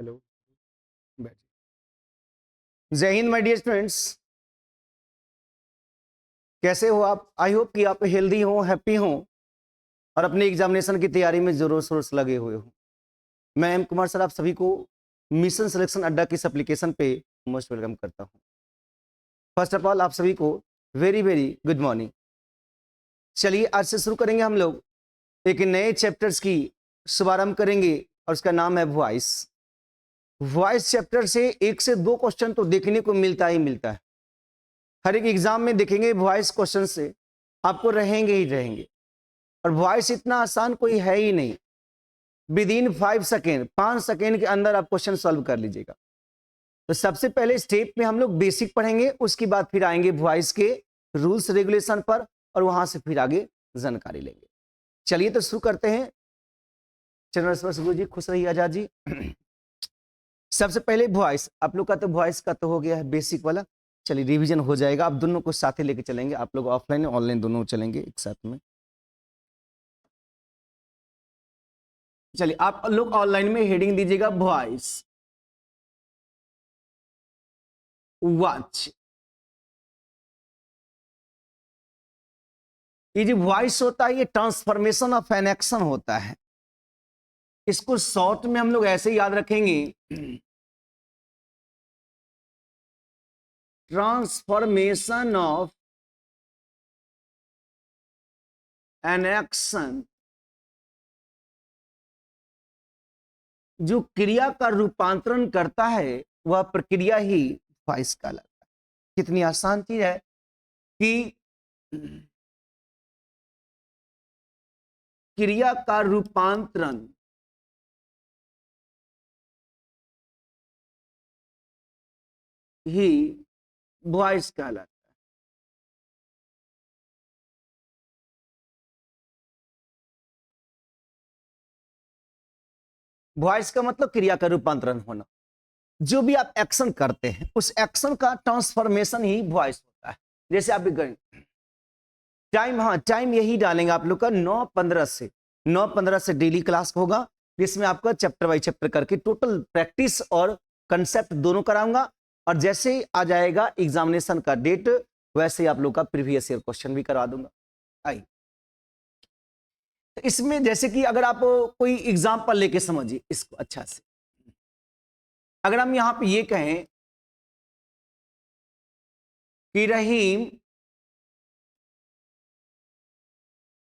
Hello. जय Hind my dear students, कैसे हो आप? आई होप कि आप हेल्दी हो, हैप्पी हो और अपने एग्जामिनेशन की तैयारी में जोरों शोर से लगे हुए हो। मैं एम कुमार सर आप सभी को मिशन सिलेक्शन अड्डा की इस एप्लीकेशन पे मोस्ट वेलकम करता हूं। फर्स्ट ऑफ ऑल आप सभी को वेरी वेरी गुड मॉर्निंग। चलिए आज से शुरू करेंगे हम लोग एक नए चैप्टर्स की शुभारंभ करेंगे और उसका नाम है वॉइस। वॉइस चैप्टर से 1 से 2 क्वेश्चन तो देखने को मिलता ही मिलता है। हर एक एग्जाम में देखेंगे वॉइस क्वेश्चन से आपको रहेंगे ही रहेंगे। और वॉइस इतना आसान कोई है ही नहीं। विद इन 5 सेकेंड 5 सेकेंड के अंदर आप क्वेश्चन सॉल्व कर लीजिएगा। तो सबसे पहले स्टेप में हम लोग बेसिक पढ़ेंगे, उसके बाद फिर आएंगे वॉइस के रूल्स रेगुलेशन पर और वहां से फिर आगे जानकारी लेंगे। चलिए तो शुरू करते हैं। चंद्रशेखर गुरु जी खुश रहिए, आजाद जी। सबसे पहले वॉइस, आप लोग का तो वॉइस का तो हो गया है बेसिक वाला। चलिए रिवीजन हो जाएगा। आप दोनों को साथ ही लेके चलेंगे, आप लोग ऑफलाइन ऑनलाइन दोनों चलेंगे एक साथ में। चलिए आप लोग ऑनलाइन में हेडिंग दीजिएगा वॉइस वॉच। ये जो वॉइस होता है ये ट्रांसफॉर्मेशन ऑफ एन एक्शन होता है। इसको शॉर्ट में हम लोग ऐसे याद रखेंगे, ट्रांसफॉर्मेशन ऑफ एन एक्शन। जो क्रिया का रूपांतरण करता है वह प्रक्रिया ही वॉइस कहलाता है। कितनी आसान चीज है कि क्रिया का रूपांतरण ही वॉइस कहलाता है। वॉइस का मतलब क्रिया का रूपांतरण होना। जो भी आप एक्शन करते हैं उस एक्शन का ट्रांसफॉर्मेशन ही वॉइस होता है। जैसे आप भी करेंगे टाइम, हाँ टाइम यही डालेंगे आप लोग का 9:15 से डेली क्लास होगा, जिसमें आपका चैप्टर बाई चैप्टर करके टोटल प्रैक्टिस और कंसेप्ट दोनों कराऊंगा। और जैसे ही आ जाएगा एग्जामिनेशन का डेट वैसे ही आप लोग का प्रीवियस ईयर क्वेश्चन भी करवा दूंगा। आइए तो इसमें जैसे कि अगर आप कोई एग्जाम्पल लेके समझिए इसको अच्छा से। अगर हम यहां पे ये कहें कि रहीम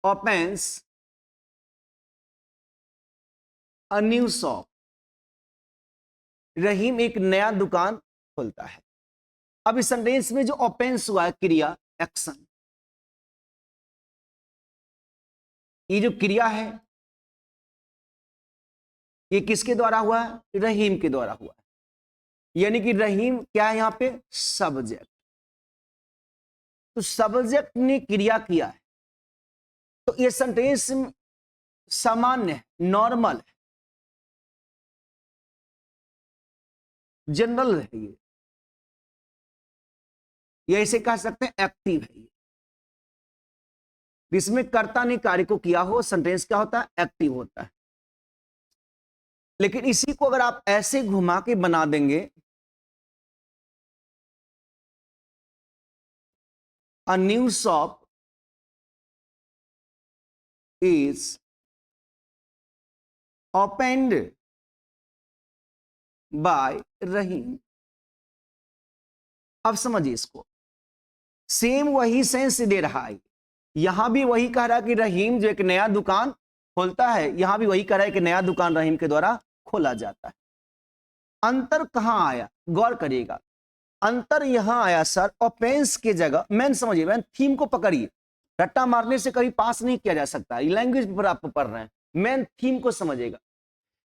opens a new shop, रहीम एक नया दुकान खोलता है। अब इस सेंटेंस में जो ओपेंस हुआ है क्रिया एक्शन, ये जो क्रिया है ये किसके द्वारा हुआ है? रहीम के द्वारा हुआ है। यानी कि रहीम क्या है यहां पे? सब्जेक्ट। तो सब्जेक्ट ने क्रिया किया है तो ये सेंटेंस सामान्य है, नॉर्मल है, जनरल है। ये ऐसे कह सकते हैं एक्टिव है। ये जिसमें कर्ता ने कार्य को किया हो सेंटेंस क्या होता है? एक्टिव होता है। लेकिन इसी को अगर आप ऐसे घुमा के बना देंगे, a new shop is opened by Rahim. अब समझिए इसको, सेम वही सेंस दे रहा है। यहां भी वही कह रहा है कि रहीम जो एक नया दुकान खोलता है, यहां भी वही कह रहा है कि नया दुकान रहीम के द्वारा खोला जाता है। अंतर कहां आया? गौर करिएगा। अंतर यहां आया सर ऑफेंस की जगह। मैन समझिए, मैन थीम को पकड़िए। रट्टा मारने से कभी पास नहीं किया जा सकता। ये लैंग्वेज पर आप पढ़ रहे हैं, मैन थीम को समझिएगा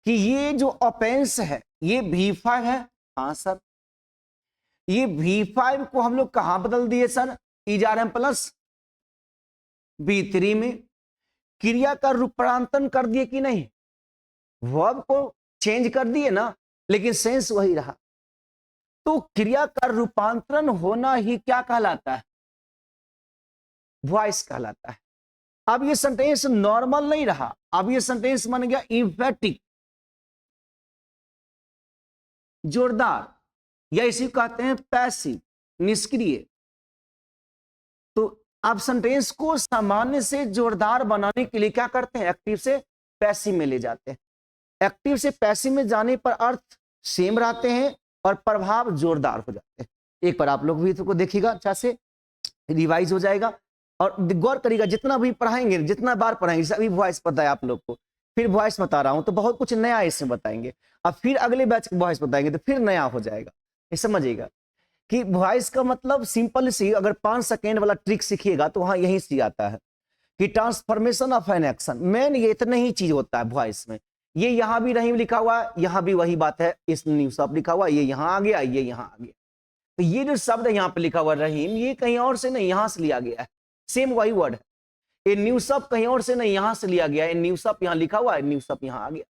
कि ये जो ऑफेंस है ये V5 है। हाँ सर, ये V5 को हम लोग कहां बदल दिए सर? ERM प्लस V3 में। क्रिया का रूपांतरण कर दिए कि नहीं? वर्ब को चेंज कर दिए ना, लेकिन सेंस वही रहा। तो क्रिया का रूपांतरण होना ही क्या कहलाता है? वॉइस कहलाता है। अब ये सेंटेंस नॉर्मल नहीं रहा, अब ये सेंटेंस बन गया इंफेटिक। जोरदार, या इसी को कहते हैं पैसिव, निष्क्रिय। तो आप सेंटेंस को सामान्य से जोरदार बनाने के लिए क्या करते हैं, एक्टिव से पैसिव में ले जाते हैं। एक्टिव से पैसिव में जाने पर अर्थ सेम रहते हैं और प्रभाव जोरदार हो जाते हैं। एक बार आप लोग भी इसको देखिएगा, अच्छा से रिवाइज हो जाएगा और गौर करिएगा। जितना भी पढ़ाएंगे, जितना बार पढ़ाएंगे, सभी वॉइस पता है आप लोग को, फिर वॉइस बता रहा हूं तो बहुत कुछ नया इसमें बताएंगे। अब फिर अगले बैच की वॉइस बताएंगे तो फिर नया हो जाएगा। ये समझिएगा कि वॉइस का मतलब सिंपल सी, अगर 5 सेकेंड वाला ट्रिक सीखिएगा तो वहां यही से आता है कि transformation of an action. Main ये इतना ही चीज होता है वॉइस में। ये यहां भी रहीम लिखा हुआ है, यहां भी वही बात है, इस न्यूज ऑफ लिखा हुआ, ये यहां आ गया, ये यहां आ गया। तो ये जो शब्द यहाँ पे लिखा हुआ रहीम, ये कहीं और से नहीं, यहां से लिया गया है। सेम वही वर्ड है। ये न्यूसअप कहीं और से नहीं, यहां से लिया गया है। न्यूसअप यहाँ लिखा हुआ है, न्यूसअप यहाँ आ गया।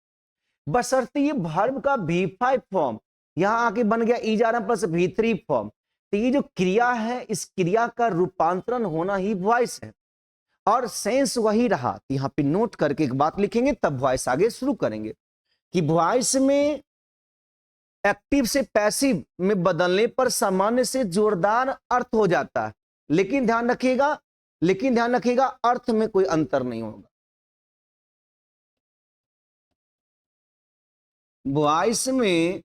बशर्ते ये वर्ब का V5 फॉर्म यहां आके बन गया इजारा प्लस V3 फॉर्म। तो ये जो क्रिया है, इस क्रिया का रूपांतरण होना ही वॉइस है और सेंस वही रहा। तो यहाँ पे नोट करके एक बात लिखेंगे, तब वॉइस आगे शुरू करेंगे कि वॉइस में एक्टिव से पैसिव में बदलने पर सामान्य से जोरदार अर्थ हो जाता है। लेकिन ध्यान रखिएगा, अर्थ में कोई अंतर नहीं होगा। वॉइस में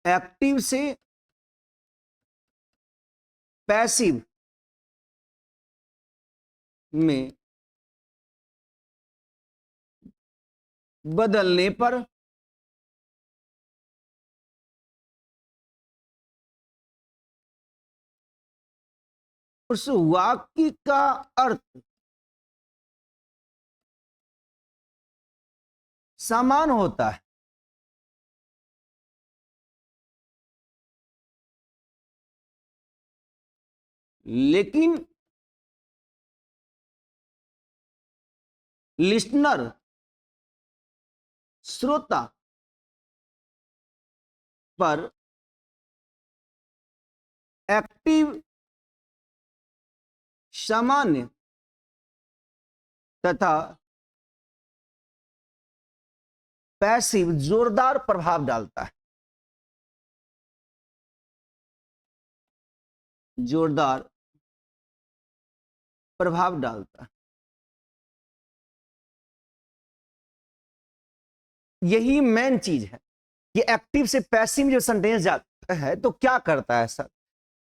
एक्टिव से पैसिव में बदलने पर उस वाक्य का अर्थ समान होता है। लेकिन लिसनर, श्रोता पर एक्टिव सामान्य तथा पैसिव जोरदार प्रभाव डालता है। जोरदार प्रभाव डालता है। यही मेन चीज है कि एक्टिव से पैसिव जो सेंटेंस जाता है तो क्या करता है सर,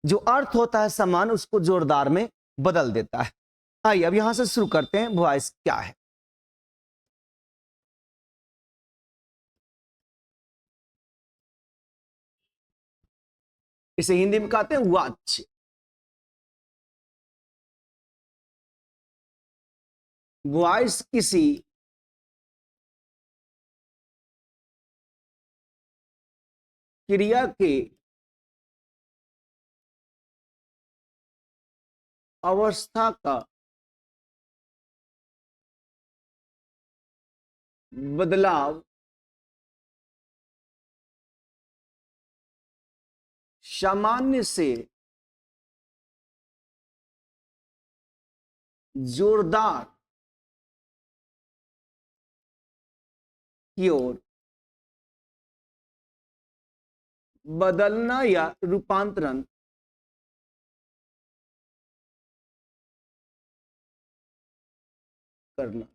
जो अर्थ होता है समान, उसको जोरदार में बदल देता है। आइए अब यहां से शुरू करते हैं, वॉइस क्या है। इसे हिंदी में कहते हैं वाच्य। वॉइस किसी क्रिया के अवस्था का बदलाव सामान्य से जोरदार की ओर बदलना या रूपांतरण करना।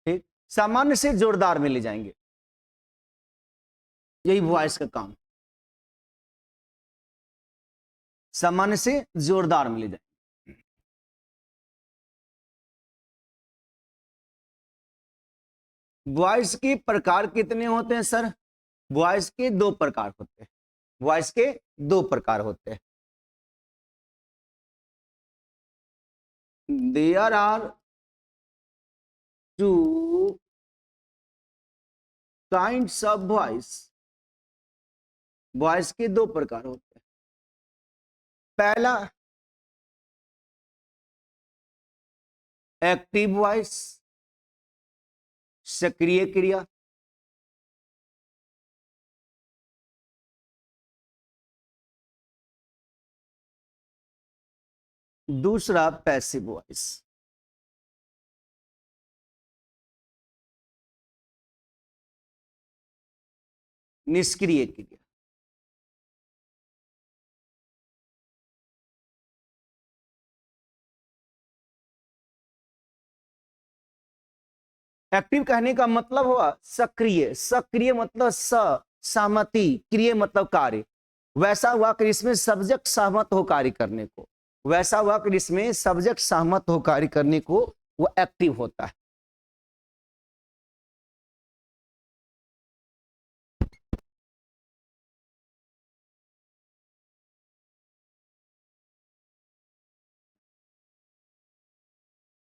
ठीक, सामान्य से जोरदार में ले जाएंगे, यही वॉइस का काम। सामान्य से जोरदार में ले जाएंगे। वॉइस के प्रकार कितने होते हैं सर? वॉइस के दो प्रकार होते हैं। वॉइस के दो प्रकार होते हैं। There are two kinds of voice. Voice के दो प्रकार होते हैं। पहला एक्टिव वॉइस, सक्रिय क्रिया। दूसरा पैसिव वॉइस। निष्क्रिय क्रिया। एक्टिव कहने का मतलब हुआ सक्रिय। सक्रिय मतलब सहमति, क्रिय मतलब कार्य। वैसा हुआ कि इसमें सब्जेक्ट सहमत हो कार्य करने को, वैसा हुआ कि इसमें सब्जेक्ट सहमत हो कार्य करने को, वो एक्टिव होता है।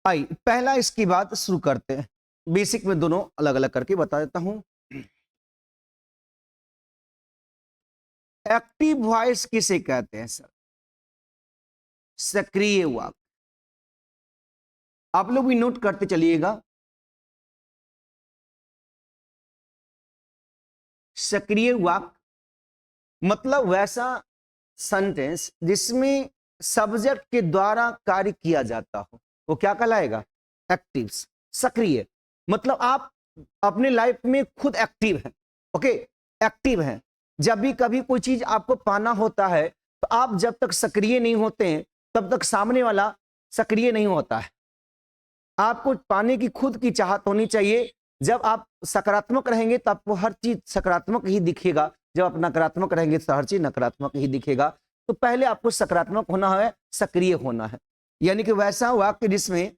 आई पहला इसकी बात शुरू करते हैं। बेसिक में दोनों अलग अलग करके बता देता हूं। एक्टिव वॉइस किसे कहते हैं सर? सक्रिय वाक्य। आप लोग भी नोट करते चलिएगा। सक्रिय वाक्य मतलब वैसा सेंटेंस जिसमें सब्जेक्ट के द्वारा कार्य किया जाता हो, वो क्या कहलाएगा? एक्टिव। सक्रिय मतलब आप अपने लाइफ में खुद एक्टिव हैं। ओके, एक्टिव हैं। जब भी कभी कोई चीज आपको पाना होता है तो आप जब तक सक्रिय नहीं होते हैं तब तक सामने वाला सक्रिय नहीं होता है। आपको पाने की खुद की चाहत होनी चाहिए। जब आप सकारात्मक रहेंगे तो आपको हर चीज सकारात्मक ही दिखेगा, जब आप नकारात्मक रहेंगे तो हर चीज नकारात्मक ही दिखेगा। तो पहले आपको सकारात्मक होना है, सक्रिय होना है। यानी कि वैसा वाक्य जिसमें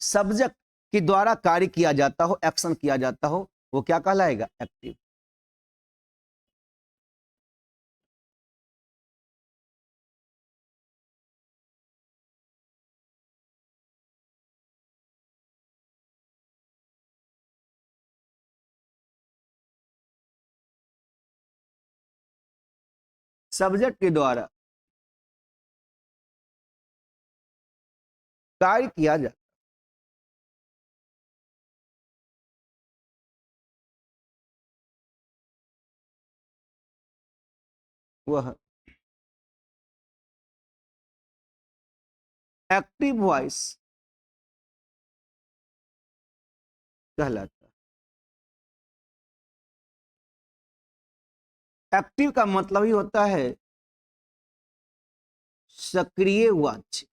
सब्जेक्ट के द्वारा कार्य किया जाता हो, एक्शन किया जाता हो, वो क्या कहलाएगा? एक्टिव। सब्जेक्ट के द्वारा कार्य किया जाता, वह एक्टिव वॉइस कहलाता है। एक्टिव का मतलब ही होता है सक्रिय वाच्य,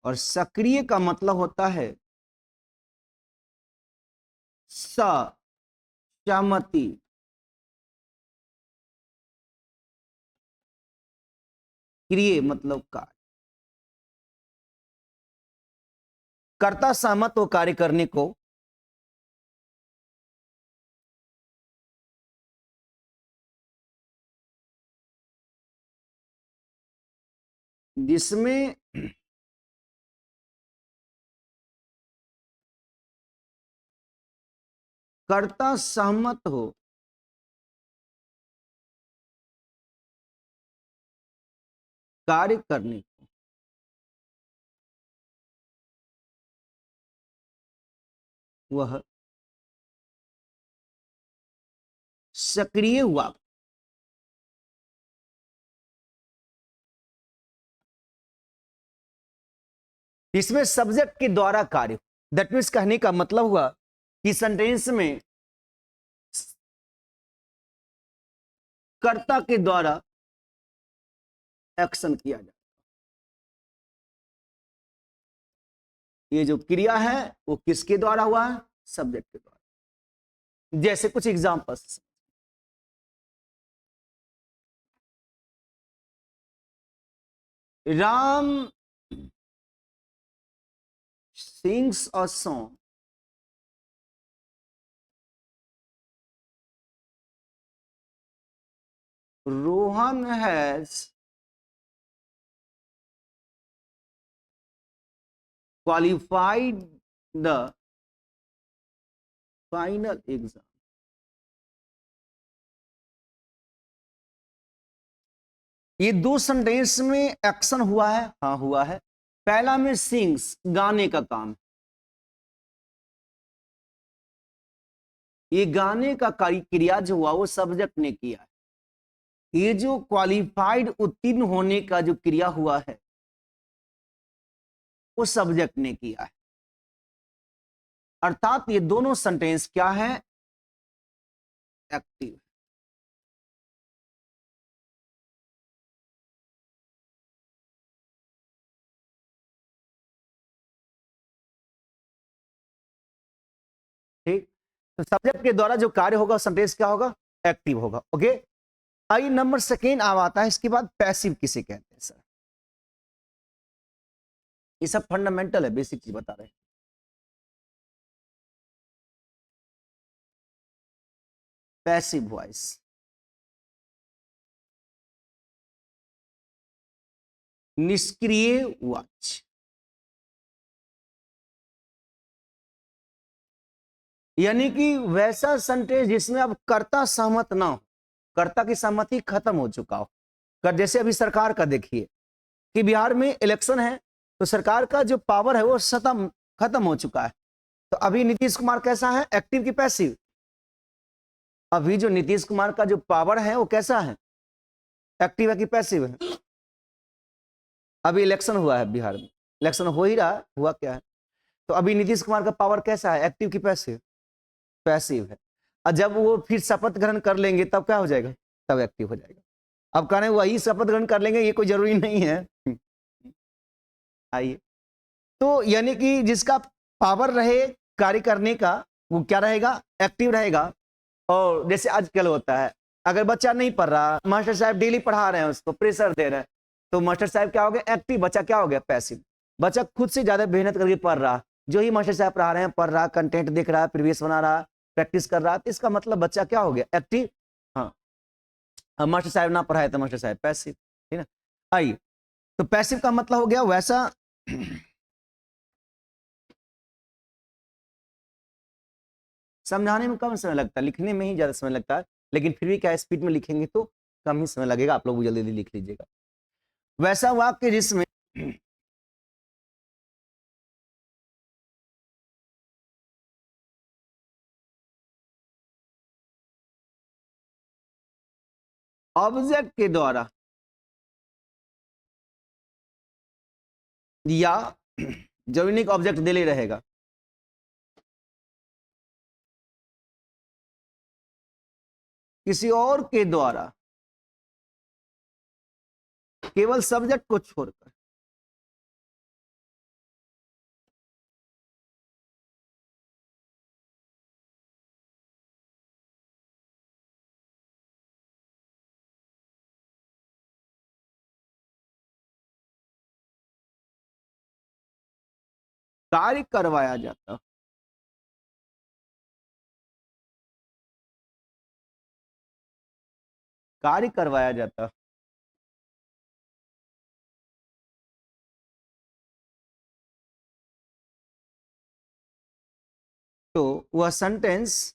और सक्रिय का मतलब होता है सहमति। क्रिय मतलब कार्य, कर्ता सहमत हो कार्य करने को जिसमें कर्ता सहमत हो कार्य करने को, वह सक्रिय हुआ। इसमें सब्जेक्ट के द्वारा कार्य, दैट मीन्स कहने का मतलब हुआ कि सेंटेंस में कर्ता के द्वारा एक्शन किया जाए। ये जो क्रिया है वो किसके द्वारा हुआ है? सब्जेक्ट के द्वारा। जैसे कुछ examples, Ram sings a song, Rohan has qualified the final exam। ये दो सेंटेंस में एक्शन हुआ है, हाँ हुआ है। पहला में सिंग्स, गाने का काम, ये गाने का क्रिया जो हुआ वो सब्जेक्ट ने किया है। ये जो क्वालिफाइड उत्तीर्ण होने का जो क्रिया हुआ है वो सब्जेक्ट ने किया है, अर्थात ये दोनों सेंटेंस क्या है, एक्टिव। ठीक, तो सब्जेक्ट के द्वारा जो कार्य होगा सेंटेंस क्या होगा, एक्टिव होगा। ओके, आइए नंबर सेकेंड अब आता है, इसके बाद पैसिव किसे कहते हैं सर। ये सब फंडामेंटल है, बेसिक चीज बता रहे हैं। पैसिव वॉइस, निष्क्रिय वाच, यानी कि वैसा सेंटेंस जिसमें अब कर्ता सहमत ना हो, कर्ता की सहमति खत्म हो चुका हो। जैसे अभी सरकार का देखिए कि बिहार में इलेक्शन है, तो सरकार का जो पावर है वो खत्म हो चुका है। तो अभी नीतीश कुमार कैसा है, एक्टिव की पैसिव। अभी जो नीतीश कुमार का जो पावर है वो कैसा है, एक्टिव है कि पैसिव है। अभी इलेक्शन हुआ है बिहार में, इलेक्शन हो ही रहा है, हुआ क्या है, तो अभी नीतीश कुमार का पावर कैसा है, एक्टिव की पैसिव, पैसिव है। और जब वो फिर शपथ ग्रहण कर लेंगे तब क्या हो जाएगा, तब एक्टिव हो जाएगा। अब कह रहे हैं वही शपथ ग्रहण कर लेंगे, ये कोई जरूरी नहीं है। आइए, तो यानी कि जिसका पावर रहे कार्य करने का वो क्या रहेगा, एक्टिव रहेगा। और जैसे आजकल होता है, अगर बच्चा नहीं पढ़ रहा, मास्टर साहब डेली पढ़ा रहे हैं, उसको प्रेशर दे रहे हैं, तो मास्टर साहब क्या हो गया, एक्टिव। बच्चा क्या हो गया, पैसिव। बच्चा खुद से ज्यादा मेहनत करके पढ़ रहा, जो ही मास्टर साहब पढ़ा रहे हैं पढ़ रहा, कंटेंट देख रहा, प्रीवियस बना रहा, प्रैक्टिस कर रहा, तो इसका मतलब बच्चा क्या हो गया, एक्टिव। हाँ, अब मास्टर साहब ना पढ़ाए तो मास्टर साहब पैसिव, ठीक ना। आइए, तो पैसिव का मतलब हो गया वैसा समझाने में कम समय लगता है, लिखने में ही ज्यादा समय लगता है, लेकिन फिर भी क्या स्पीड में लिखेंगे तो कम ही समय लगेगा, आप लोग जल्दी जल्दी लिख लीजिएगा। वैसा वाक्य जिसमें ऑब्जेक्ट के द्वारा या जरूरी ऑब्जेक्ट दे ले रहेगा, किसी और के द्वारा केवल सब्जेक्ट को छोड़कर कार्य करवाया जाता, कार्य करवाया जाता, तो वह सेंटेंस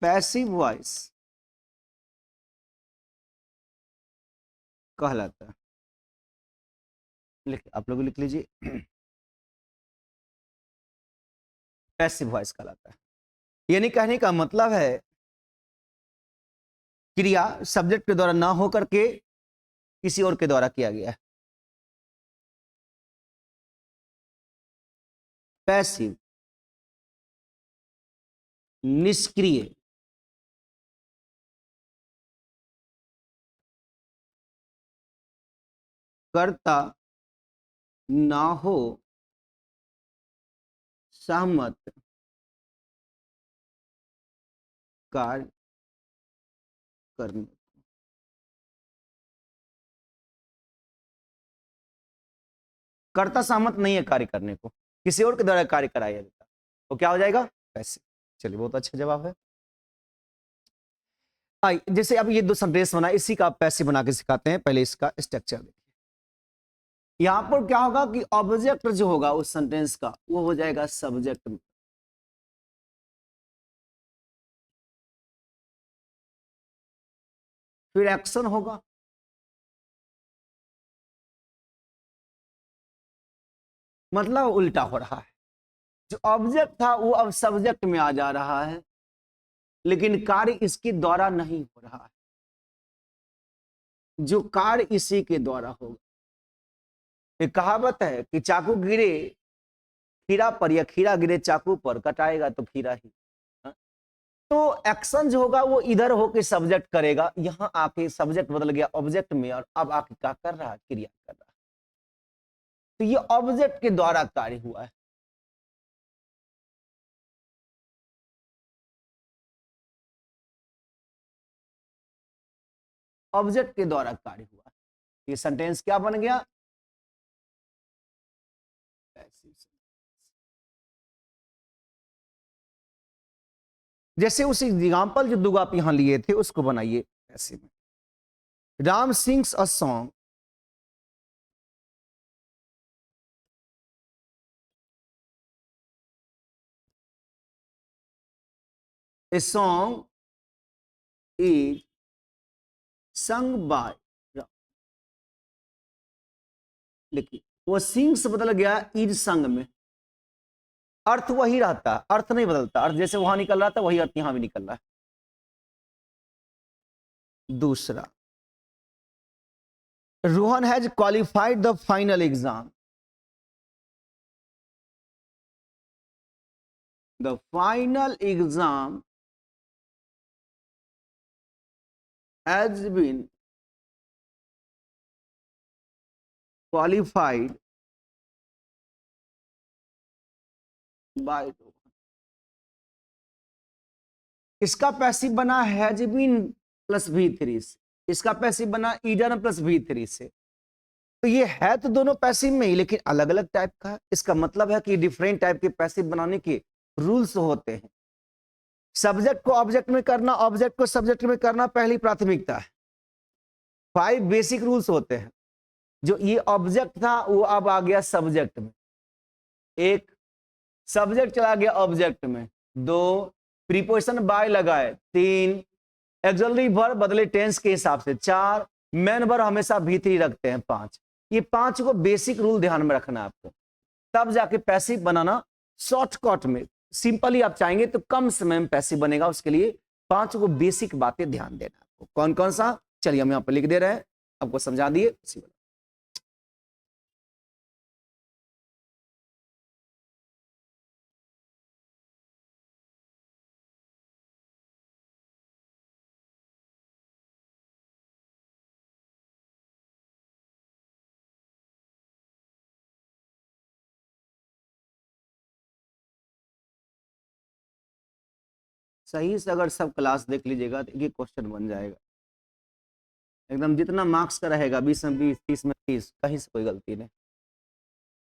पैसिव वॉइस कहलाता है। आप लोग लिख लीजिए, पैसिव वॉइस कहलाता है। यानी कहने का मतलब है क्रिया सब्जेक्ट के द्वारा ना होकर के किसी और के द्वारा किया गया है, पैसिव, निष्क्रिय, कर्ता ना हो सहमत कार्य करने, कर्ता सहमत नहीं है कार्य करने को, किसी और के द्वारा कार्य कराया जाता, तो क्या हो जाएगा, पैसिव। चलिए, बहुत अच्छा जवाब है। जैसे अब ये दो सेंटेंस बना, इसी का आप पैसिव बना के सिखाते हैं, पहले इसका स्ट्रक्चर देखिए। यहां पर क्या होगा कि ऑब्जेक्ट जो होगा उस सेंटेंस का वो हो जाएगा सब्जेक्ट में, फिर एक्शन होगा, मतलब उल्टा हो रहा है, जो ऑब्जेक्ट था वो अब सब्जेक्ट में आ जा रहा है, लेकिन कार्य इसके द्वारा नहीं हो रहा है, जो कार्य इसी के द्वारा होगा। एक कहावत है कि चाकू गिरे खीरा पर या खीरा गिरे चाकू पर, कटाएगा तो खीरा ही। हाँ? तो एक्शन जो होगा वो इधर होके सब्जेक्ट करेगा, यहां आके सब्जेक्ट बदल गया ऑब्जेक्ट में, और अब आके क्या कर रहा है, क्रिया कर रहा है। तो ये ऑब्जेक्ट के द्वारा कार्य हुआ है। ऑब्जेक्ट के द्वारा कार्य हुआ। ये सेंटेंस क्या बन गया, जैसे उस एग्जाम्पल जो दो आप यहां लिए थे उसको बनाइए ऐसे में। Ram sings a song, a song is sung by, देखिए वो सिंग से बदल गया इज संग में, अर्थ वही रहता, अर्थ नहीं बदलता, अर्थ जैसे वहां निकल रहा था वही अर्थ यहां भी निकल रहा है। दूसरा, Rohan has qualified the final exam, the final exam has been qualified by, इसका पैसिव बना हैज बीन प्लस V3 से, इसका पैसिव बना ईडन प्लस V3 से। तो ये है तो दोनों पैसिव में ही, लेकिन अलग अलग टाइप का है। इसका मतलब है कि डिफरेंट टाइप के पैसिव बनाने के रूल्स होते हैं। सब्जेक्ट को ऑब्जेक्ट में करना, ऑब्जेक्ट को सब्जेक्ट में करना पहली प्राथमिकता है। 5 बेसिक रूल्स होते हैं। जो ये ऑब्जेक्ट था वो अब आ गया सब्जेक्ट में, एक सब्जेक्ट चला गया ऑब्जेक्ट में, दो प्रीपोजिशन बाय लगाए, तीन एक्सुअली वर्ब बदले टेंस के हिसाब से, चार मेन वर्ब हमेशा V3 रखते हैं, पांच। ये पांच को बेसिक रूल ध्यान में रखना है आपको, तब जाके पैसिव बनाना शॉर्टकट में। सिंपली आप चाहेंगे तो कम समय में पैसिव बनेगा, उसके लिए पांच को बेसिक बातें ध्यान देना आपको। कौन कौन सा, चलिए हम यहां पर लिख दे रहे हैं, आपको समझा दिए। सही से अगर सब क्लास देख लीजिएगा तो एक क्वेश्चन बन जाएगा एकदम, जितना मार्क्स का रहेगा 20 में 20, 30 में 30, कहीं से कोई गलती नहीं।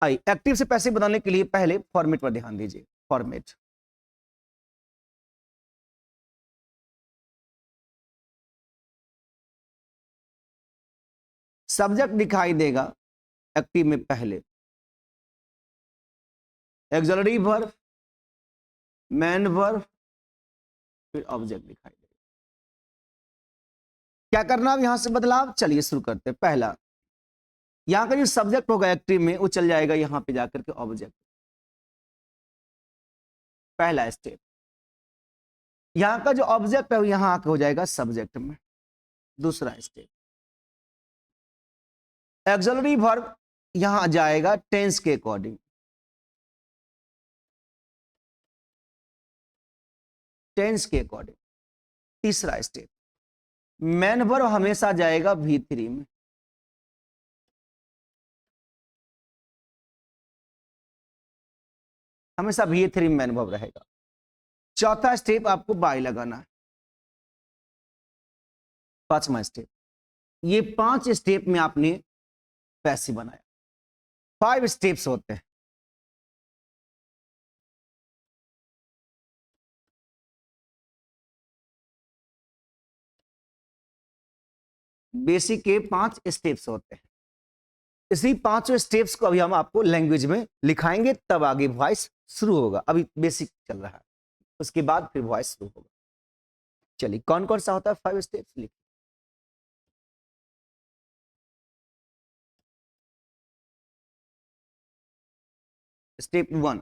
आई एक्टिव से पैसिव बनाने के लिए पहले फॉर्मेट पर ध्यान दीजिए। फॉर्मेट, सब्जेक्ट दिखाई देगा एक्टिव में पहले, एक्सुअली वर्ब, मेन वर्ब, फिर ऑब्जेक्ट दिखाई देगा। क्या करना अब यहां से बदलाव, चलिए शुरू करते हैं। पहला, यहां का जो सब्जेक्ट होगा एक्टिव में वो चल जाएगा यहां पे जाकर के ऑब्जेक्ट, पहला स्टेप। यहां का जो ऑब्जेक्ट है वो यहां आके हो जाएगा सब्जेक्ट में, दूसरा स्टेप। एक्सुअली वर्ब यहां जाएगा टेंस के अकॉर्डिंग, टेंस के अकॉर्डिंग। तीसरा स्टेप, मेन वर्ब हमेशा जाएगा V3 में, हमेशा V3 में मेन वर्ब रहेगा। चौथा स्टेप आपको बाय लगाना है। पांचवा स्टेप, ये 5 स्टेप में आपने पैसिव बनाया। 5 स्टेप्स होते हैं। बेसिक के 5 स्टेप्स होते हैं। इसी पांचों स्टेप्स को अभी हम आपको लैंग्वेज में लिखाएंगे, तब आगे वॉइस शुरू होगा। अभी बेसिक चल रहा है, उसके बाद फिर वॉइस शुरू होगा। चलिए कौन कौन सा होता है 5 स्टेप्स लिखिए। Step 1,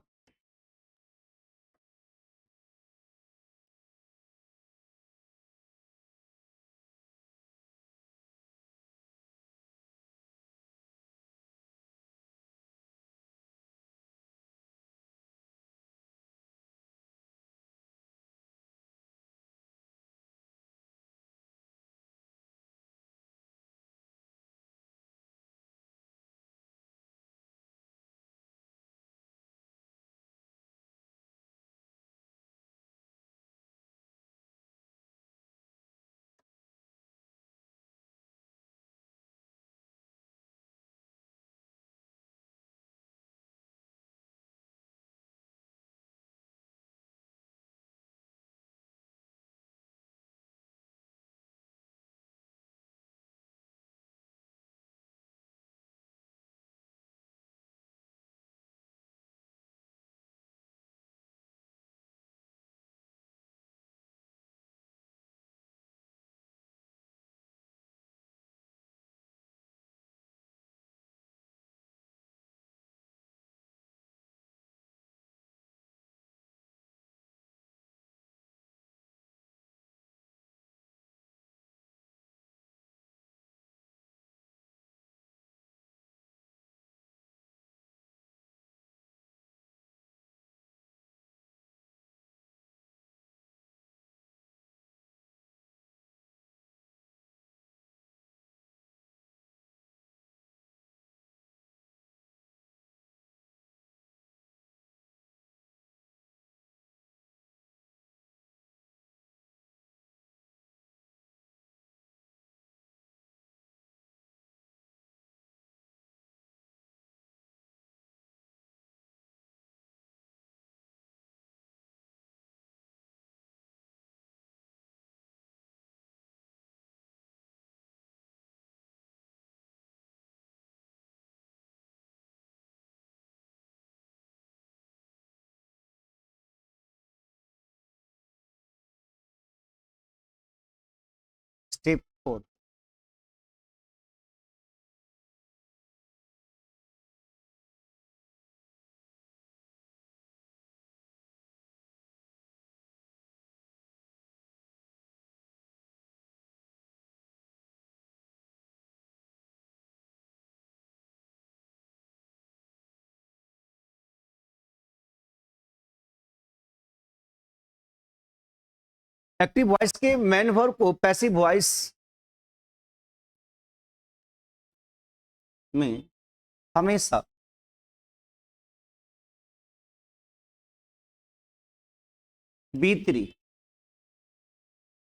step 4। एक्टिव वॉइस के मेन वर्ब को पैसिव वॉइस में हमेशा B3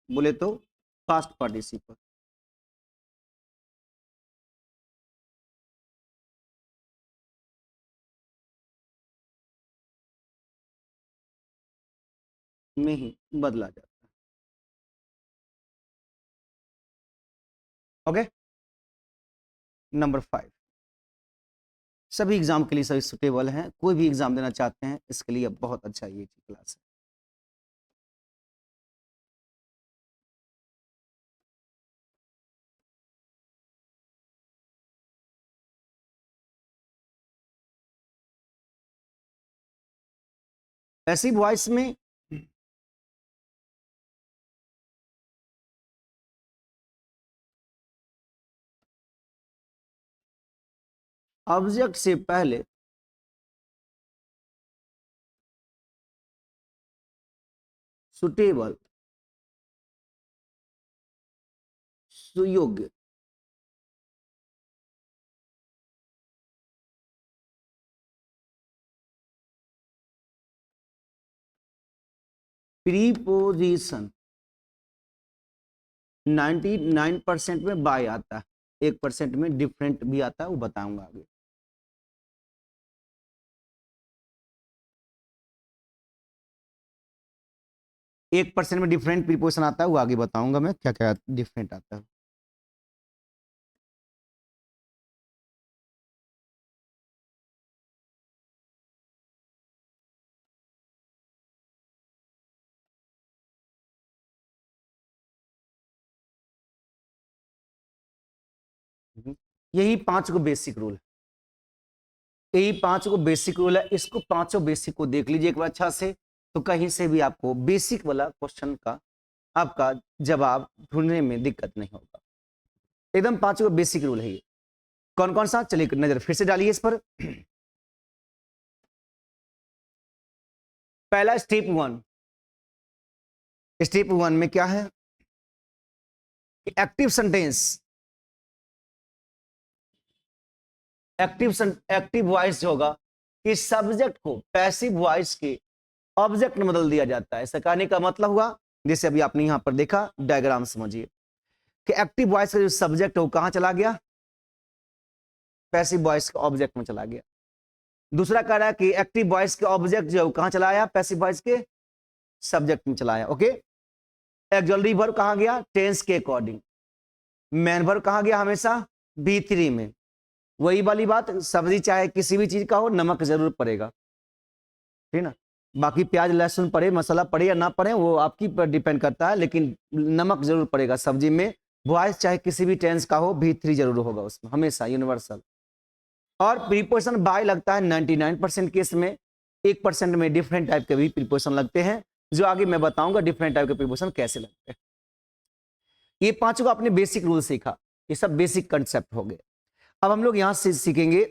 बोले तो पास्ट पार्टिसिपल, में ही बदला जाता है। ओके, नंबर 5 सभी एग्जाम के लिए सभी सुटेबल हैं, कोई भी एग्जाम देना चाहते हैं इसके लिए बहुत अच्छा ये क्लास है। पैसिव वॉइस में ऑब्जेक्ट से पहले सुटेबल, सुयोग्य, प्रीपोजिशन 99% में बाय आता है, 1% में डिफरेंट भी आता है, वो बताऊंगा आगे। एक परसेंट में डिफरेंट प्रीपोजिशन आता है, वो आगे बताऊंगा मैं क्या क्या डिफरेंट आता है। यही 5 को बेसिक रूल है, यही 5 को बेसिक रूल है, इसको 5 बेसिक को देख लीजिए एक बार अच्छा से, तो कहीं से भी आपको बेसिक वाला क्वेश्चन का आपका जवाब ढूंढने में दिक्कत नहीं होगा। एकदम 5 को बेसिक रूल है ये। कौन कौन सा, चलिए नजर फिर से डालिए इस पर। पहला स्टेप 1, स्टेप 1 में क्या है, एक्टिव सेंटेंस, एक्टिव वॉइस जो होगा कि सब्जेक्ट को पैसिव वॉइस के ऑब्जेक्ट में बदल दिया जाता है। ऐसा कहने का मतलब हुआ, जैसे अभी आपने यहां पर देखा डायग्राम समझिए कि एक्टिव वॉइस का जो सब्जेक्ट है वो कहां चला गया, पैसिव वॉइस के ऑब्जेक्ट में चला गया। दूसरा कह रहा है कि एक्टिव वॉइस के ऑब्जेक्ट जो कहां चला आया, पैसिव वॉइस के सब्जेक्ट में चला आया। ओके, ऑक्सिलरी वर्ब कहां गया, टेंस के अकॉर्डिंग। मेन वर्ब कहां गया, हमेशा B3 में। वही वाली बात, सब्जी चाहे किसी भी चीज का हो नमक जरूर पड़ेगा, ठीक ना। बाकी प्याज लहसुन पड़े, मसाला पड़े या ना पड़े वो आपकी पर डिपेंड करता है, लेकिन नमक जरूर पड़ेगा सब्जी में। वॉइस चाहे किसी भी टेंस का हो B3 जरूर होगा उसमें, हमेशा यूनिवर्सल। और प्रीपोजिशन बाय लगता है 99% केस में, 1% में डिफरेंट टाइप के भी प्रीपोजिशन लगते हैं, जो आगे मैं बताऊंगा डिफरेंट टाइप के प्रीपोजिशन कैसे लगते हैं। ये 5 को आपने बेसिक रूल सीखा, ये सब बेसिक कंसेप्ट हो गए। अब हम लोग यहां से सीखेंगे,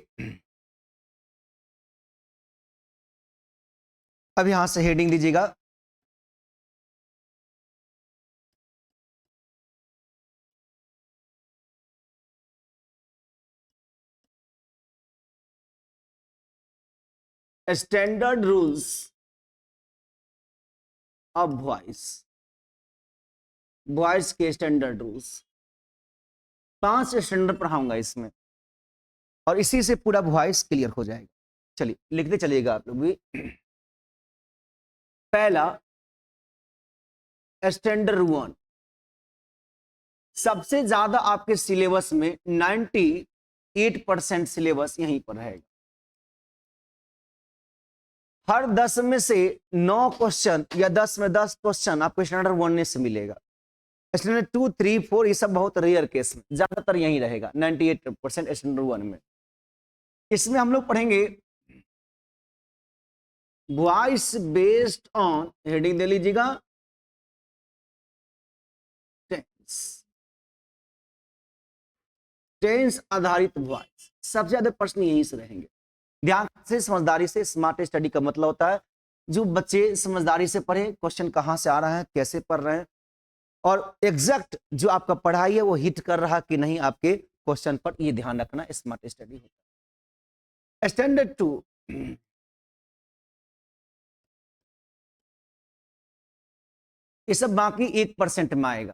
अब यहां से हेडिंग दीजिएगा, standard rules of voice, voice के स्टैंडर्ड रूल्स। 5 स्टैंडर्ड पढ़ाऊंगा इसमें, और इसी से पूरा वॉइस क्लियर हो जाएगा। चलिए लिखते चलिएगा आप लोग भी। पहला स्टैंडर्ड 1, सबसे ज्यादा आपके सिलेबस में 98% सिलेबस यहीं पर रहेगा। हर 10 में से 9 क्वेश्चन या 10 में 10 क्वेश्चन आपको स्टैंडर्ड 1 से मिलेगा। स्टैंडर्ड 2, 3, 4 ये सब बहुत रेयर केस में, ज्यादातर यही रहेगा 98% स्टैंडर्ड 1 में। इसमें हम लोग पढ़ेंगे वॉइस बेस्ड ऑन, हेडिंग दे लीजिएगा टेंस, टेंस आधारित वॉइस। सबसे ज्यादा प्रश्न यहीं से रहेंगे। ध्यान से, समझदारी से, स्मार्ट स्टडी का मतलब होता है जो बच्चे समझदारी से पढ़े, क्वेश्चन कहां से आ रहा है, कैसे पढ़ रहे हैं, और एग्जैक्ट जो आपका पढ़ाई है वो हिट कर रहा कि नहीं आपके क्वेश्चन पर, ये ध्यान रखना स्मार्ट स्टडी होता है। स्टैंडर्ड 2 ये सब बाकी 1% में आएगा,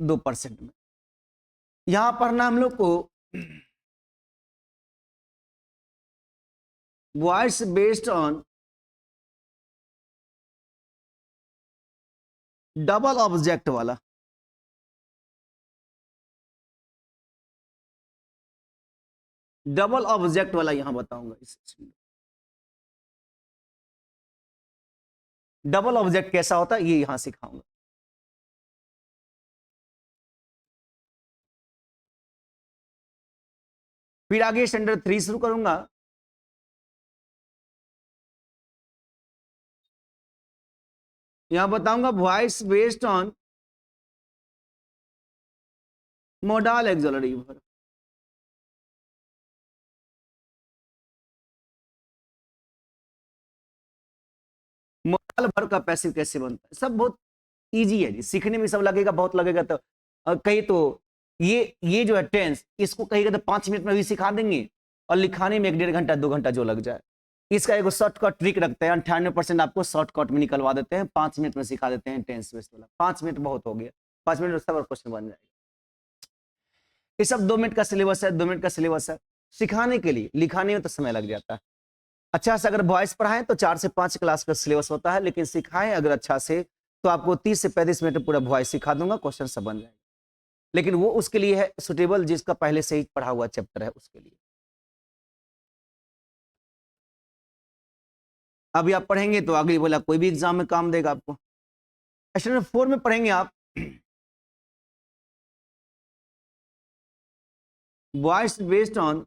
2% में। यहां पढ़ना हम लोग को voice based on double object वाला। डबल ऑब्जेक्ट वाला यहां बताऊंगा। डबल ऑब्जेक्ट कैसा होता है ये यहां सिखाऊंगा। फिर आगे स्टैंडर्ड 3 शुरू करूंगा। यहां बताऊंगा voice based on modal auxiliary verb. Modal verb का पैसिव कैसे बनता है, सब बहुत इजी है जी, सीखने में सब लगेगा, बहुत लगेगा तो कहीं तो ये जो है टेंस, इसको कहेगा तो 5 मिनट में भी सिखा देंगे, और लिखाने में 1-1.5 घंटा 2 घंटा जो लग जाए। इसका एक शॉर्टकट ट्रिक रखते हैं, 98% आपको शॉर्टकट में निकलवा देते हैं, 5 मिनट में सिखा देते हैं टेंस बेस्ड वाला। 5 मिनट बहुत हो गया, 5 मिनट में सब क्वेश्चन बन जाएगा। ये सब 2 मिनट का सिलेबस है, 2 मिनट का सिलेबस है सिखाने के लिए, लिखाने में तो समय लग जाता है। अच्छा से अगर वॉइस पढ़ाएं तो 4 से 5 क्लास का सिलेबस होता है, लेकिन सिखाएं अगर अच्छा से तो आपको 30 से 35 मिनट में पूरा वॉइस सिखा दूंगा, क्वेश्चन सब बन जाएगा। लेकिन वो उसके लिए है सुटेबल जिसका पहले से ही पढ़ा हुआ चैप्टर है, उसके लिए। अभी आप पढ़ेंगे तो आगे बोला कोई भी एग्जाम में काम देगा आपको। स्टैंडर्ड 4 में पढ़ेंगे आप voice based on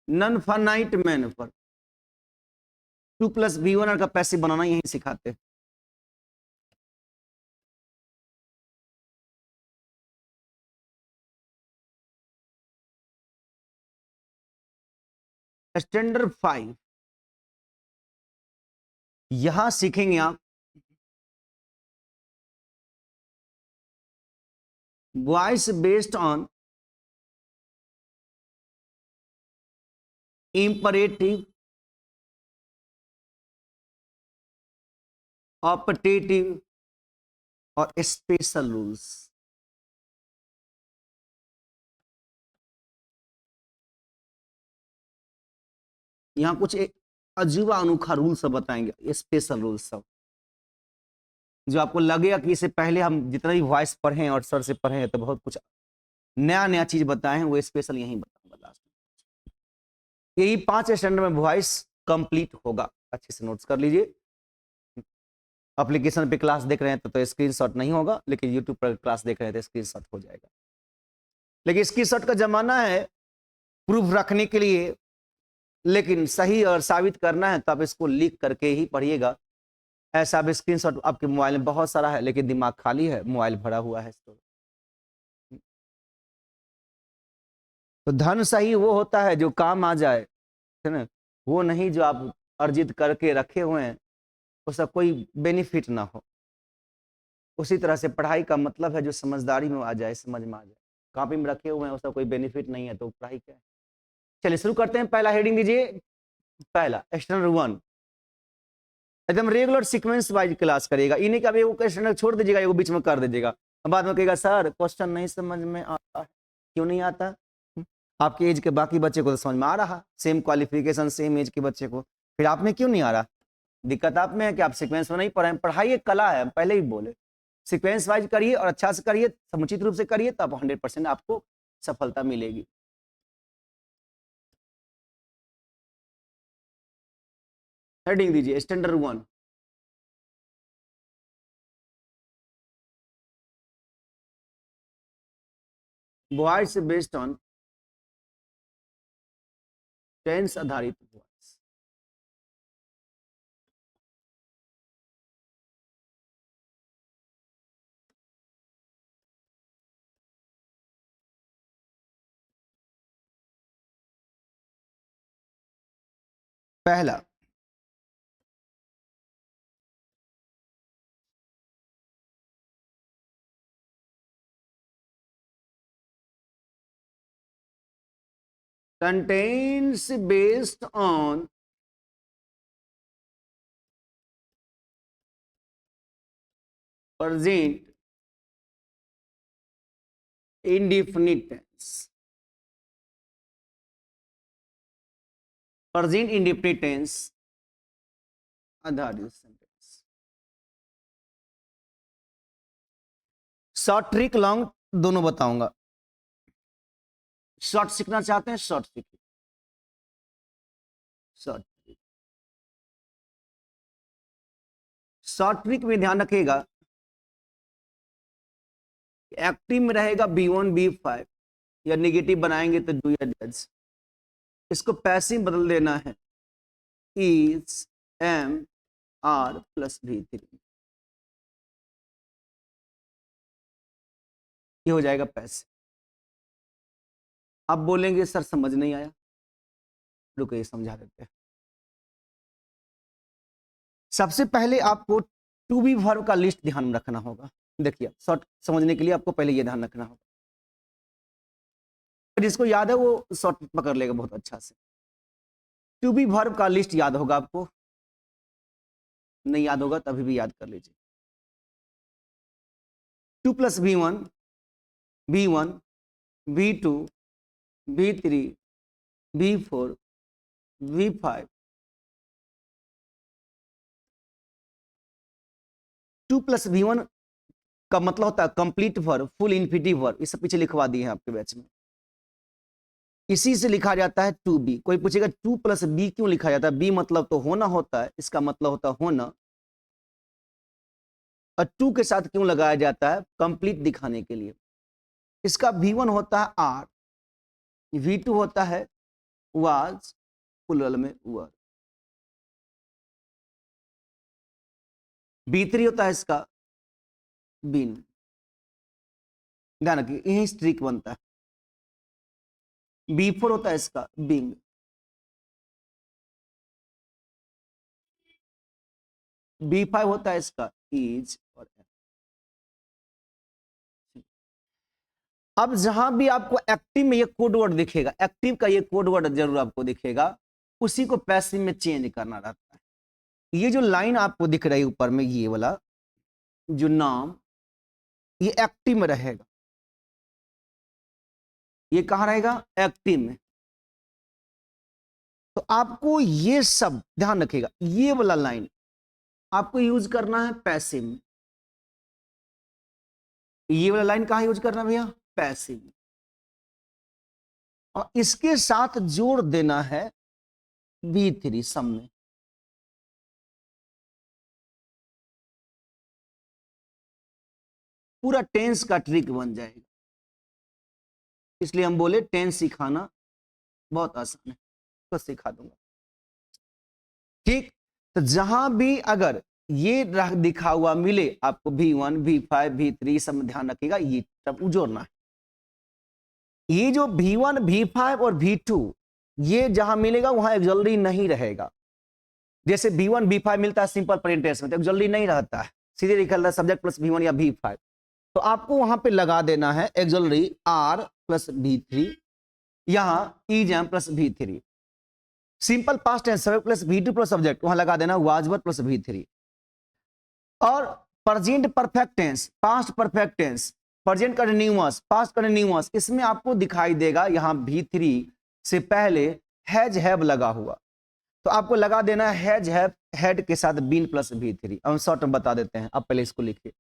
non finite मैनिफर। 2+B1 का पैसिव बनाना यही सिखाते हैं। स्टैंडर्ड 5 यहां सीखेंगे आप voice based on imperative, optative और स्पेशल रूल्स। यहां कुछ एक अजूबा अनोखा रूल सब बताएंगे, स्पेशल रूल्स सब, जो आपको लगेगा कि इससे पहले हम जितना भी वॉइस पढ़े और सर से पढ़े तो बहुत कुछ नया नया चीज बताए हैं, वो स्पेशल यही बताऊंगा लास्ट में। यही 5 स्टैंडर्ड में वॉइस कंप्लीट होगा, अच्छे से नोट्स कर लीजिए। एप्लीकेशन पे क्लास देख रहे हैं तो स्क्रीनशॉट नहीं होगा, लेकिन यूट्यूब पर क्लास देख रहे हैं तो स्क्रीनशॉट हो जाएगा। लेकिन स्क्रीनशॉट का जमाना है प्रूफ रखने के लिए, लेकिन सही और साबित करना है तो आप इसको लिख करके ही पढ़िएगा। ऐसा अब स्क्रीनशॉट आपके मोबाइल में बहुत सारा है, लेकिन दिमाग खाली है, मोबाइल भरा हुआ है। तो धन सही वो होता है जो काम आ जाए, है ना, वो नहीं जो आप अर्जित करके रखे हुए हैं उसका कोई बेनिफिट ना हो। उसी तरह से पढ़ाई का मतलब है जो समझदारी में आ जाए, समझ में आ जाए। कॉपी में रखे हुए हैं उसका कोई बेनिफिट नहीं है तो पढ़ाई क्या है। चलिए शुरू करते हैं। पहला हेडिंग दीजिए, पहला स्टैंडर्ड 1 एकदम रेगुलर सीक्वेंस वाइज क्लास करेगा। इन्हीं का भी वो क्वेश्चन छोड़ दीजिएगा, वो बीच में कर दीजिएगा, बाद में कहेगा सर क्वेश्चन नहीं समझ में आता है। क्यों नहीं आता? आपके एज के बाकी बच्चे को तो समझ में आ रहा, सेम क्वालिफिकेशन सेम एज के बच्चे को, फिर आप में क्यों नहीं आ रहा? दिक्कत आप में है कि आप सीक्वेंस में नहीं पढ़े। पढ़ाई एक कला है, पहले ही बोले, सीक्वेंस वाइज करिए और अच्छा से करिए, समुचित रूप से करिए, तब 100% आपको सफलता मिलेगी। हेडिंग दीजिए standard 1 voice based on tense आधारित वॉइस। पहला, contains based on present indefinite tense, present indefinite tense आधारित सेंटेंस। शॉर्ट ट्रिक लॉन्ग दोनों बताऊंगा। शॉर्ट सीखना चाहते हैं, शॉर्ट सीखिए। शॉर्ट ट्रिक, शॉर्ट ट्रिक में ध्यान रखिएगा, एक्टिव में रहेगा B1 B5, या नेगेटिव बनाएंगे तो डू या डज। इसको पैसिव बदल देना है, is M R plus V3, ये हो जाएगा पैसिव। आप बोलेंगे सर समझ नहीं आया, रुकिए समझा देते हैं। सबसे पहले आपको टू बी वर्ब का लिस्ट ध्यान में रखना होगा। देखिए, शॉर्ट समझने के लिए आपको पहले ये ध्यान रखना होगा, जिसको याद है वो शॉर्ट पकड़ लेगा बहुत अच्छा से। टू बी वर्ब का लिस्ट याद होगा आपको, नहीं याद होगा तभी भी याद कर लीजिए। 2 + V1, V1, V2, V3, V4, V5। 2 + V1 का मतलब होता है complete verb, full infinitive verb. इस पीछे लिखवा दिए हैं आपके बैच में। इसी से लिखा जाता है टू बी। कोई पूछेगा 2 + बी क्यों लिखा जाता है? बी मतलब तो होना होता है, इसका मतलब होता है होना। और टू के साथ क्यों लगाया जाता है? कंप्लीट दिखाने के लिए। इसका V1 होता है आर, V2 होता है वाज, प्लुरल में वर, B3 होता है इसका बीन। ध्यान रखिए, यही स्ट्रिक बनता है। B4 होता है इसका बिंग। B5 होता है इसका इज और am। अब जहां भी आपको एक्टिव में ये कोड वर्ड दिखेगा, एक्टिव का ये कोड वर्ड जरूर आपको दिखेगा, उसी को पैसिव में चेंज करना रहता है। ये जो लाइन आपको दिख रही है ऊपर में, ये वाला जो नाम, ये एक्टिव में रहेगा। ये कहां रहेगा? एक्टिव में। तो आपको ये सब ध्यान रखिएगा, ये वाला लाइन आपको यूज करना है पैसिव में। ये वाला लाइन कहां यूज करना है भैया? पैसिव। और इसके साथ जोड़ देना है V3 सम में। पूरा टेंस का ट्रिक बन जाएगा। इसलिए हम बोले टेंस सिखाना बहुत आसान है, तो सिखा दूंगा। ठीक, तो जहां भी अगर ये दिखा हुआ मिले आपको V1 V5 V3 सब में ध्यान रखिएगा, ये सब जोड़ना है। ये जो V1 V5 और V2 ये जहां मिलेगा वहां एक्सुअली नहीं रहेगा। जैसे V1 V5 मिलता है सिंपल प्रेजेंट टेंस में, तो एक्सुअली नहीं रहता है, सीधे निकल रहा है सब्जेक्ट प्लस V1 या V5। तो आपको वहां पे लगा देना है एक्सुअली R प्लस V3, यहां is am plus V3। Simple past tense subject plus V2 plus subject, वहां लगा देना वाज वर प्लस V3। और present perfect tense, past perfect tense, present continuous, past continuous, इसमें आपको दिखाई देगा यहां V3 से पहले हैज हैव लगा हुआ, तो आपको लगा देना है हैज हैव हेड के साथ बीन प्लस V3। हम शॉर्ट में बता देते हैं, अब पहले इसको लिखिए।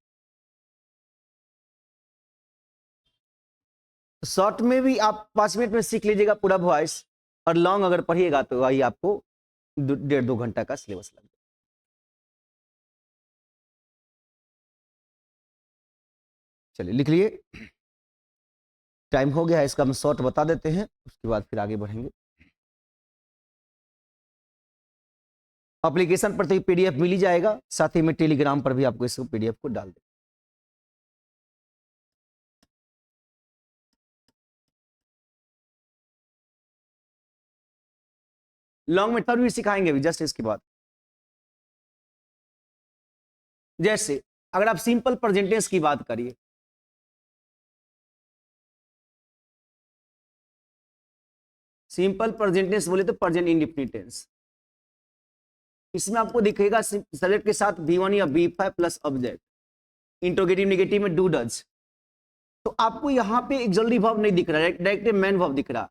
शॉर्ट में भी आप 5 मिनट में सीख लीजिएगा पूरा वॉइस, और लॉन्ग अगर पढ़िएगा तो वही आपको 1.5-2 घंटा का सिलेबस लगेगा। चलिए लिख लिए। टाइम हो गया है, इसका हम शॉर्ट बता देते हैं, उसके बाद फिर आगे बढ़ेंगे। एप्लीकेशन पर तो पीडीएफ मिल ही जाएगा, साथ ही में टेलीग्राम पर भी आपको इस पीडीएफ को डाल दें। लॉन्ग मेथड भी सिखाएंगे अभी जस्ट इसके बाद। जैसे अगर आप सिंपल प्रेजेंट टेंस की बात करिए, सिंपल प्रेजेंट टेंस बोले तो प्रेजेंट इंडेफिनिट टेंस, इसमें आपको दिखेगा सब्जेक्ट के साथ V1 या V5 plus object, interrogative negative में डू डज। तो आपको यहाँ पे एक जल्दी वर्ब नहीं दिख रहा है, डायरेक्ट मेन वर्ब दिख रहा,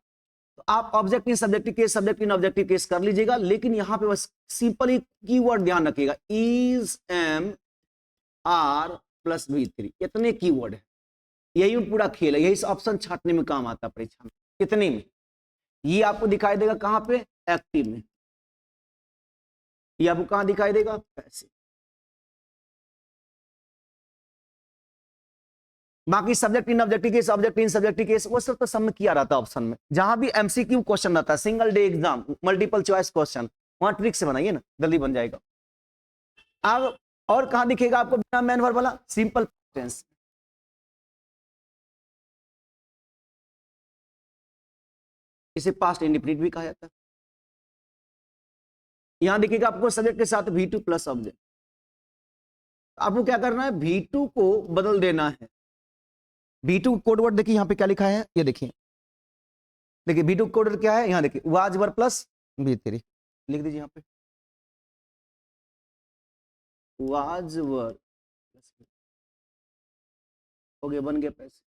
तो आप object in subjective case, subject in objective case कर लीजिएगा, लेकिन यहाँ पे बस सिंपल ही कीवर्ड ध्यान रखिएगा, is, M, are plus V3, इतने कीवर्ड है, यही पूरा खेल है, यही ऑप्शन छाटने में काम आता है परीक्षा में। कितने में? ये आपको दिखाई देगा कहां पे? एक्टिव में। ये आपको कहां दिखाई देगा? पैसिव। बाकी subject in objective case, object in subjective case, वो सब तो सब में किया रहता है ऑप्शन में। जहां भी एमसीक्यू क्वेश्चन रहता है, single day exam, multiple choice question, वहां ट्रिक से बनाइए ना, जल्दी बन जाएगा। अब और कहां दिखेगा आपको बिना मेन वर्ब वाला? Simple tense. इसे पास्ट इंडेफिनिट भी कहा जाता है। यहां देखिएगा आपको सब्जेक्ट के साथ V2 प्लस ऑब्जेक्ट, आपको क्या करना है? V2 को बदल देना है। V2 कोड वर्ड देखिए, यहां पे क्या लिखा है, ये देखिए, देखिए V2 कोड वर्ड क्या है, यहां देखिए वाज वर प्लस V3, लिख दीजिए यहां पे वाज वर, हो गया, बन गया पैसे।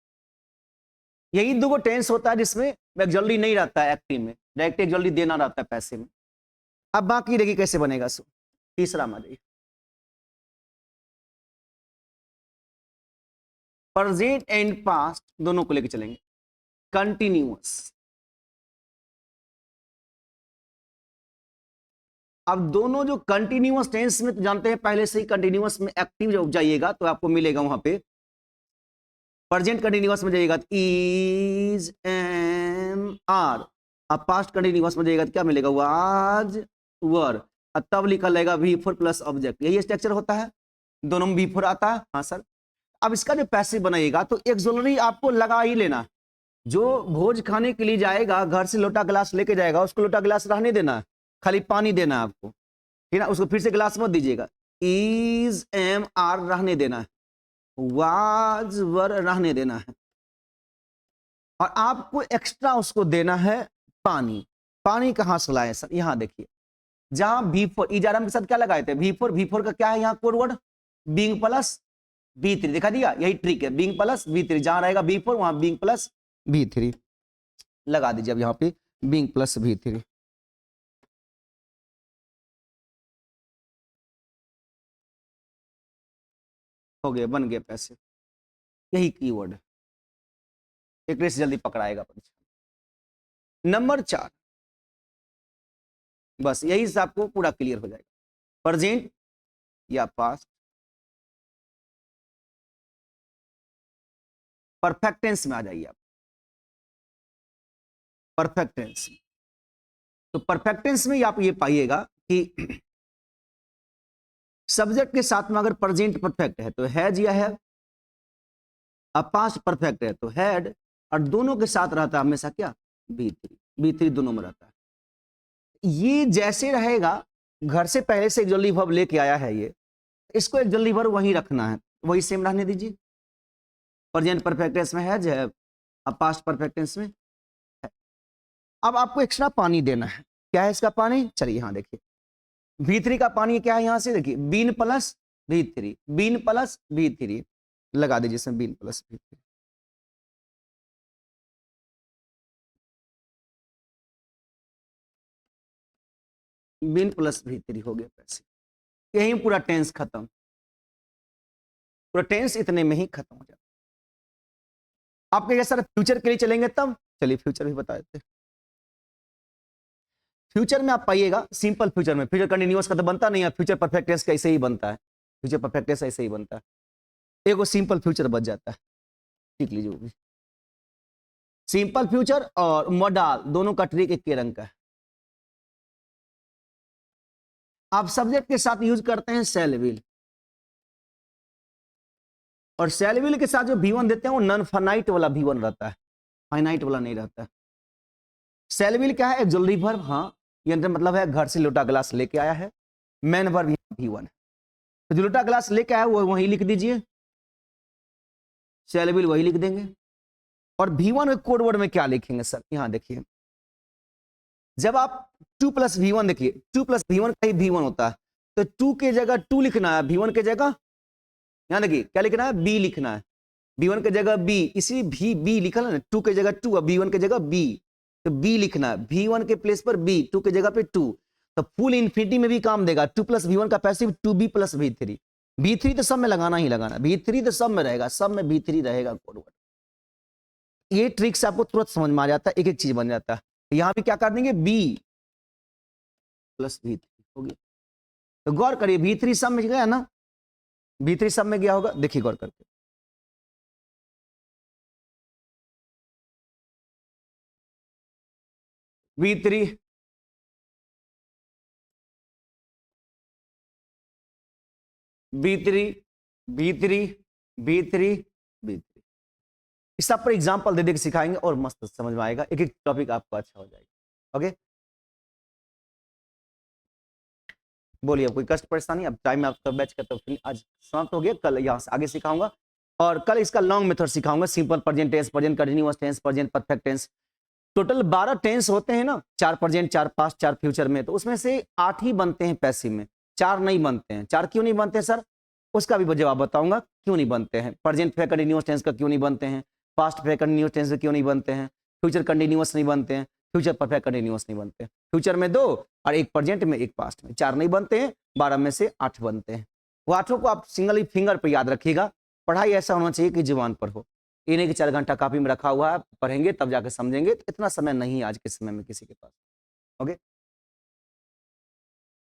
यही दो टेंस होता है जिसमें एक जल्दी नहीं रहता है एक्टिव में, डायरेक्ट एक जल्दी देना रहता है पैसे में। अब बाकी देखिए कैसे बनेगा। सो तीसरा मान लीजिए प्रेजेंट एंड पास्ट दोनों को लेकर चलेंगे, कंटिन्यूअस। अब दोनों जो कंटिन्यूअस टेंस में तो जानते हैं पहले से ही, कंटिन्यूअस में एक्टिव जब जाइएगा तो आपको मिलेगा वहां पे प्रेजेंट कंटिन्यूअस में जाइएगा इज, एम, आर। अब पास्ट कंटिन्यूअस में जाइएगा तो क्या मिलेगा? वाज, वर। तब लिखा रहेगा V4 प्लस ऑब्जेक्ट, यही स्ट्रक्चर होता है, दोनों में V4 आता है। हाँ सर। अब इसका जो पैसिव बनाइएगा तो एक ज्वेलरी आपको लगा ही लेना, जो भोज खाने के लिए जाएगा घर से लोटा गिलास लेके जाएगा, उसको लोटा गिलास रहने देना है, खाली पानी देना है आपको, ठीक है ना, उसको फिर से गिलास मत दीजिएगा। इज, एम, आर रहने देना है, वाज, वर रहने देना है, और आपको एक्स्ट्रा उसको देना है पानी। पानी कहां से लाए सर? यहां देखिए, जहां V4 इजारम के साथ क्या लगाए थे? V4 का क्या है यहाँ code word? Being plus V3, दिखा दिया, यही ट्रिक है, बीइंग प्लस V3, जहां रहेगा V4 वहां बीइंग प्लस V3 लगा दीजिए। अब यहाँ पे बीइंग प्लस V3, हो गया, बन गया पैसे। यही कीवर्ड है, एक रेस जल्दी पकड़ाएगा परीक्षा। नंबर 4, बस यही से आपको पूरा क्लियर हो जाएगा। प्रेजेंट या पास्ट, परफेक्ट टेंस में आ जाइए आप। परफेक्ट टेंस, तो परफेक्ट टेंस में आप ये पाइएगा कि सब्जेक्ट के साथ में अगर प्रेजेंट परफेक्ट है तो हैज या हैव, अब पास्ट परफेक्ट है तो हैड, और दोनों के साथ रहता है हमेशा क्या? B3 दोनों में रहता है। ये जैसे रहेगा, घर से पहले से एक जल्दी वर्ब लेके आया है ये, इसको एक जल्दी वर्ब वहीं रखना है, वही सेम रहने दीजिए। प्रेजेंट परफेक्ट टेंस में हैज है, अब पास्ट परफेक्ट टेंस में है। अब आपको एक्स्ट्रा पानी देना है, क्या है इसका पानी? चलिए यहां देखिए, V3 का पानी क्या है, यहां से देखिए been plus V3, been plus V3 लगा दीजिए इसमें, been plus V3, been plus V3 हो गया पैसे। यही पूरा टेंस खत्म, पूरा टेंस इतने में ही खत्म हो जाता। आपके क्या सर फ्यूचर के लिए चलेंगे तब? चलिए फ्यूचर भी बता देते हैं। फ्यूचर में आप पाइएगा सिंपल फ्यूचर में, फ्यूचर कंटिन्यूअस का तो बनता नहीं है, फ्यूचर परफेक्ट टेंस का ऐसे ही बनता है, फ्यूचर परफेक्ट टेंस ऐसे ही बनता है, एगो सिंपल फ्यूचर बच जाता है, सीख लीजिए वो भी। सिंपल फ्यूचर और मॉडल दोनों का ट्रिक एक के रंग का है। आप सब्जेक्ट के साथ यूज करते हैं सेल व्हील, और सेल व्हील के साथ जो V1 देते हैं वो नॉन फाइनाइट वाला V1 रहता है, फाइनाइट वाला नहीं रहता है। सेल व्हील क्या है? एक्सुलरी वर्ब, हाँ ये मतलब है घर से लोटा ग्लास लेके आया है। मेन वर्ब V1 है, तो जो लोटा ग्लास लेके आया वो वही लिख दीजिए, सेल व्हील वही लिख देंगे। और V1 के कोड वर्ड में क्या लिखेंगे सर? यहां देखिए, जब आप 2 + V1 देखिए 2 + V1 का ही V1 होता है, तो 2 के जगह 2 लिखना है, V1 के जगह यहां देखिए क्या लिखना है? B लिखना है, B1 के जगह B, इसी B लिखा है ना, 2 के जगह 2, B1 के जगह B, तो B लिखना है, V1 के प्लेस पर B, 2 के जगह पे 2, तो फुल इन्फिनिटी में भी काम देगा। 2 + V1 का पैसिव 2B + V3, B3 तो सब में लगाना ही लगाना, B3 तो सब में रहेगा, सब में B3 रहेगा कोड वर्ड। ये ट्रिक से आपको तुरंत समझ में आ जाता है, एक एक चीज बन जाता है। यहां भी क्या कर देंगे? B + V3 हो गया। तो गौर करिए, V3 सब में गया ना, V3 सब में गया होगा, देखिए गौर करके। V3 B3 B3 B3 B3, इस सब पर एग्जांपल दे दे के सिखाएंगे और मस्त समझ में आएगा, एक एक टॉपिक आपको अच्छा हो जाएगा। ओके, बोलिए कोई कष्ट परेशानी? अब टाइम आपका बैच का तो आज समाप्त हो गया, कल यहाँ से आगे सिखाऊंगा, और कल इसका लॉन्ग मेथड सिखाऊंगा, simple present tense, present continuous tense, present perfect tense. Total 12 tense होते हैं ना, 4 प्रेजेंट, 4 पास्ट, 4 फ्यूचर में, तो उसमें से 8 ही बनते हैं पैसिव में, 4 नहीं बनते हैं। 4 क्यों नहीं बनते हैं सर? उसका भी जवाब बताऊंगा क्यों नहीं बनते हैं। प्रेजेंट परफेक्ट कंटीन्यूअस टेंस का क्यों नहीं बनते हैं, पास्ट परफेक्ट कंटीन्यूअस टेंस का क्यों नहीं बनते हैं, फ्यूचर कंटीन्यूअस नहीं बनते हैं, फ्यूचर परफेक्ट कंटीन्यूअस नहीं बनते हैं। फ्यूचर में 2 और एक प्रेजेंट में एक पास्ट में, 4 नहीं बनते हैं, 12 में से 8 बनते हैं। वो 8 को आप सिंगल फिंगर पर याद रखिएगा। पढ़ाई ऐसा होना चाहिए कि जुबान पर हो, इन्हें कि 4 घंटा कॉपी में रखा हुआ है, पढ़ेंगे तब जाकर समझेंगे, तो इतना समय नहीं है आज के समय में किसी के पास। ओके,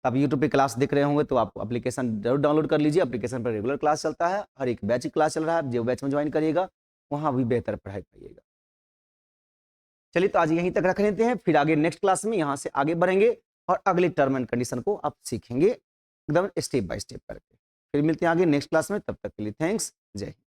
आप यूट्यूब पे क्लास देख रहे होंगे तो आप एप्लीकेशन जरूर डाउनलोड कर लीजिए, एप्लीकेशन पर रेगुलर क्लास चलता है, हर एक बैच क्लास चल रहा है, जो बैच में ज्वाइन करिएगा वहां भी बेहतर पढ़ाई पाइएगा। चलिए तो आज यहीं तक रख लेते हैं, फिर आगे नेक्स्ट क्लास में यहाँ से आगे बढ़ेंगे और अगले टर्म एंड कंडीशन को आप सीखेंगे एकदम स्टेप बाय स्टेप करके। फिर मिलते हैं आगे नेक्स्ट क्लास में, तब तक के लिए थैंक्स, जय हिंद।